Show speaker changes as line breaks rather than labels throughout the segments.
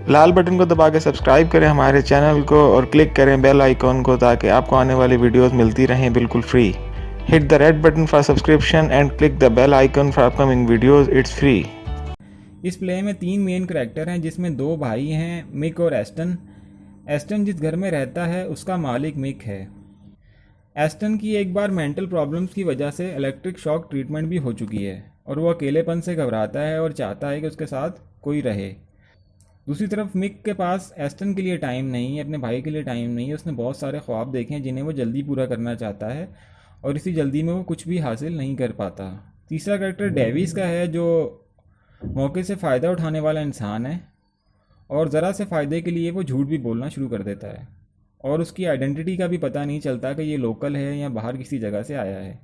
लाल button को दबा के सब्सक्राइब करें हमारे चैनल को और क्लिक करें बेल आइकॉन को ताकि आपको आने वाली वीडियोस मिलती रहें बिल्कुल free. Hit the red button for subscription and click the bell icon for upcoming videos, it's free.
इस प्ले में 3 मेन करैक्टर हैं जिसमें 2 भाई हैं, मिक और एस्टन। एस्टन जिस घर में रहता है उसका मालिक मिक है। एस्टन की एक बार मेंटल प्रॉब्लम्स की वजह से इलेक्ट्रिक शॉक ट्रीटमेंट भी हो चुकी है और वो अकेलेपन से घबराता है और चाहता है कि उसके साथ कोई रहे। दूसरी तरफ मिक के पास एस्टन के लिए टाइम नहीं है, अपने भाई के लिए टाइम नहीं है। उसने बहुत सारे ख्वाब देखे हैं जिन्हें वो जल्दी पूरा करना चाहता है और इसी जल्दी में वो कुछ भी हासिल नहीं कर पाता। तीसरा कैरेक्टर डेविस का है जो मौके से फ़ायदा उठाने वाला इंसान है और ज़रा से फ़ायदे के लिए वो झूठ भी बोलना शुरू कर देता है और उसकी आइडेंटिटी का भी पता नहीं चलता कि ये लोकल है या बाहर किसी जगह से आया है।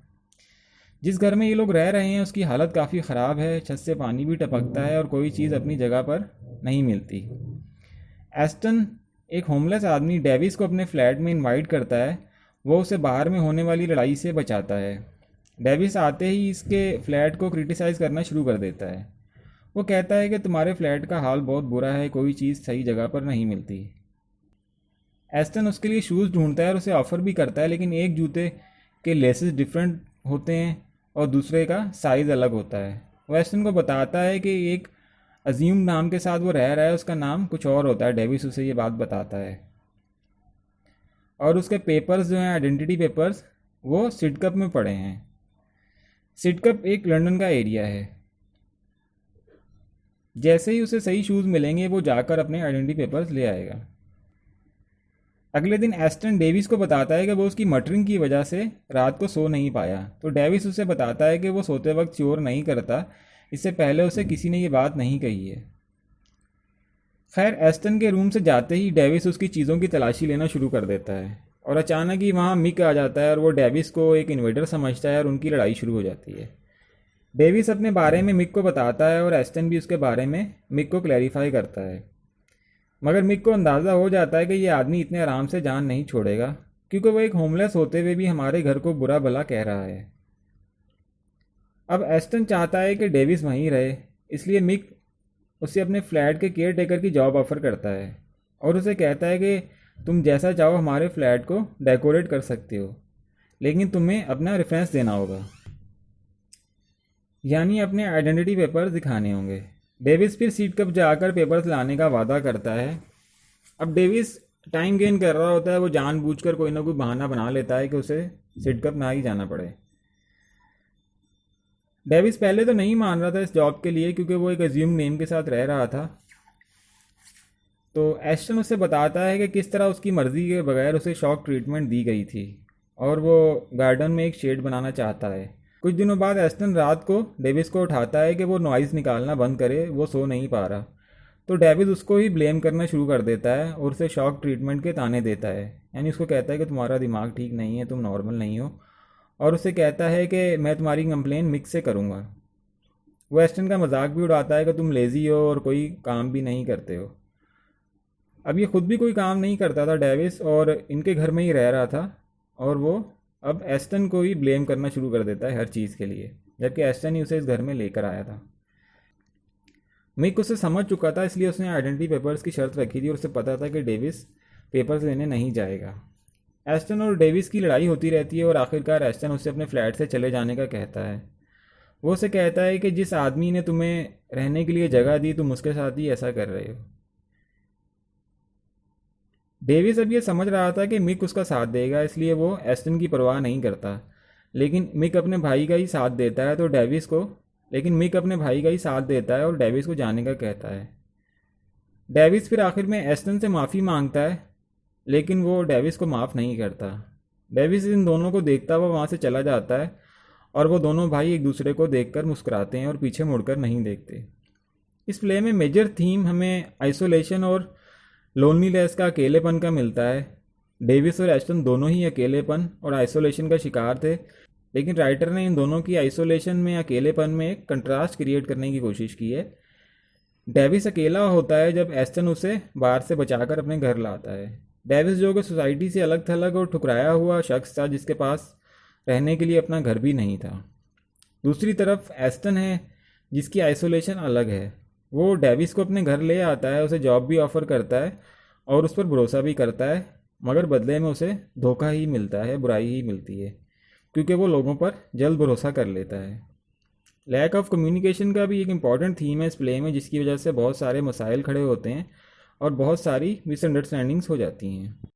जिस घर में ये लोग रह रहे हैं उसकी हालत काफ़ी ख़राब है, छत से पानी भी टपकता है और कोई चीज़ अपनी जगह पर नहीं मिलती। एस्टन एक होमलेस आदमी डेविस को अपने फ्लैट में इनवाइट करता है, वो उसे बाहर में होने वाली लड़ाई से बचाता है। डेविस आते ही इसके फ्लैट को क्रिटिसाइज़ करना शुरू कर देता है। वो कहता है कि तुम्हारे फ्लैट का हाल बहुत बुरा है, कोई चीज़ सही जगह पर नहीं मिलती। एस्टन उसके लिए शूज़ ढूंढता है और उसे ऑफ़र भी करता है, लेकिन एक जूते के लेसेस डिफरेंट होते हैं और दूसरे का साइज़ अलग होता है। वो एस्टन को बताता है कि एक अजीम नाम के साथ वो रह रहा है, उसका नाम कुछ और होता है। डेविस उसे ये बात बताता है और उसके पेपर्स जो हैं, आइडेंटिटी पेपर्स, वो सिडकप में पड़े हैं। सिडकप एक लंदन का एरिया है। जैसे ही उसे सही शूज़ मिलेंगे वो जाकर अपने आइडेंटिटी पेपर्स ले आएगा। अगले दिन एस्टन डेविस को बताता है कि वो उसकी मटरिंग की वजह से रात को सो नहीं पाया। तो डेविस उसे बताता है कि वो सोते वक्त शोर नहीं करता, इससे पहले उसे किसी ने ये बात नहीं कही है। खैर, एस्टन के रूम से जाते ही डेविस उसकी चीज़ों की तलाशी लेना शुरू कर देता है और अचानक ही वहाँ मिक आ जाता है और वो डेविस को एक इन्वेडर समझता है और उनकी लड़ाई शुरू हो जाती है। डेविस अपने बारे में मिक को बताता है और एस्टन भी उसके बारे में मिक को क्लैरिफाई करता है, मगर मिक को अंदाज़ा हो जाता है कि ये आदमी इतने आराम से जान नहीं छोड़ेगा क्योंकि वो एक होमलेस होते हुए भी हमारे घर को बुरा भला कह रहा है। अब एस्टन चाहता है कि डेविस वहीं रहे, इसलिए मिक उसे अपने फ्लैट के केयर टेकर की जॉब ऑफ़र करता है और उसे कहता है कि तुम जैसा चाहो हमारे फ्लैट को डेकोरेट कर सकते हो, लेकिन तुम्हें अपना रेफरेंस देना होगा, यानी अपने आइडेंटिटी पेपर दिखाने होंगे। डेविस फिर सीट कप जाकर पेपर्स लाने का वादा करता है। अब डेविस टाइम गेन कर रहा होता है, वो जानबूझकर कोई ना कोई बहाना बना लेता है कि उसे सीट कप ना ही जाना पड़े। डेविस पहले तो नहीं मान रहा था इस जॉब के लिए क्योंकि वो एक अज्यूम नेम के साथ रह रहा था। तो एस्टन उसे बताता है कि किस तरह उसकी मर्ज़ी के बगैर उसे शॉक ट्रीटमेंट दी गई थी और वो गार्डन में एक शेड बनाना चाहता है। कुछ दिनों बाद एस्टन रात को डेविस को उठाता है कि वो नॉइज़ निकालना बंद करे, वो सो नहीं पा रहा। तो डेविस उसको ही ब्लेम करना शुरू कर देता है और उसे शॉक ट्रीटमेंट के ताने देता है, यानी उसको कहता है कि तुम्हारा दिमाग ठीक नहीं है, तुम नॉर्मल नहीं हो, और उसे कहता है कि मैं तुम्हारी कंप्लेन मिक से करूँगा। वो एस्टन का मजाक भी उड़ाता है कि तुम लेज़ी हो और कोई काम भी नहीं करते हो। अब ये खुद भी कोई काम नहीं करता था डेविस, और इनके घर में ही रह रहा था, और वो अब एस्टन को ही ब्लेम करना शुरू कर देता है हर चीज़ के लिए, जबकि एस्टन ही उसे इस घर में लेकर आया था। मिक उसे समझ चुका था, इसलिए उसने आइडेंटिटी पेपर्स की शर्त रखी थी और उसे पता था कि डेविस पेपर्स लेने नहीं जाएगा। एस्टन और डेविस की लड़ाई होती रहती है और आखिरकार एस्टन उससे अपने फ्लैट से चले जाने का कहता है। वो उसे कहता है कि जिस आदमी ने तुम्हें रहने के लिए जगह दी तुम उसके साथ ही ऐसा कर रहे हो। डेविस अब ये समझ रहा था कि मिक उसका साथ देगा, इसलिए वो एस्टन की परवाह नहीं करता। लेकिन मिक अपने भाई का ही साथ देता है और डेविस को जाने का कहता है। डेविस फिर आखिर में एस्टन से माफ़ी मांगता है, लेकिन वो डेविस को माफ़ नहीं करता। डेविस इन दोनों को देखता हुआ वहाँ से चला जाता है और वो दोनों भाई एक दूसरे को देखकर मुस्कुराते हैं और पीछे मुड़कर नहीं देखते। इस प्ले में मेजर थीम हमें आइसोलेशन और लोनलीनेस का, अकेलेपन का मिलता है। डेविस और एस्टन दोनों ही अकेलेपन और आइसोलेशन का शिकार थे, लेकिन राइटर ने इन दोनों की आइसोलेशन में, अकेलेपन में एक कंट्रास्ट क्रिएट करने की कोशिश की है। डेविस अकेला होता है जब एस्टन उसे बाहर से बचाकर अपने घर लाता है। डेविस जो कि सोसाइटी से अलग थलग और ठुकराया हुआ शख्स था, जिसके पास रहने के लिए अपना घर भी नहीं था। दूसरी तरफ एस्टन है जिसकी आइसोलेशन अलग है। वो डेविस को अपने घर ले आता है, उसे जॉब भी ऑफ़र करता है और उस पर भरोसा भी करता है, मगर बदले में उसे धोखा ही मिलता है, बुराई ही मिलती है, क्योंकि वो लोगों पर जल्द भरोसा कर लेता है। लैक ऑफ कम्युनिकेशन का भी एक इम्पॉर्टेंट थीम है इस प्ले में, जिसकी वजह से बहुत सारे मसाइल खड़े होते हैं और बहुत सारी मिसअंडरस्टैंडिंग्स हो जाती हैं।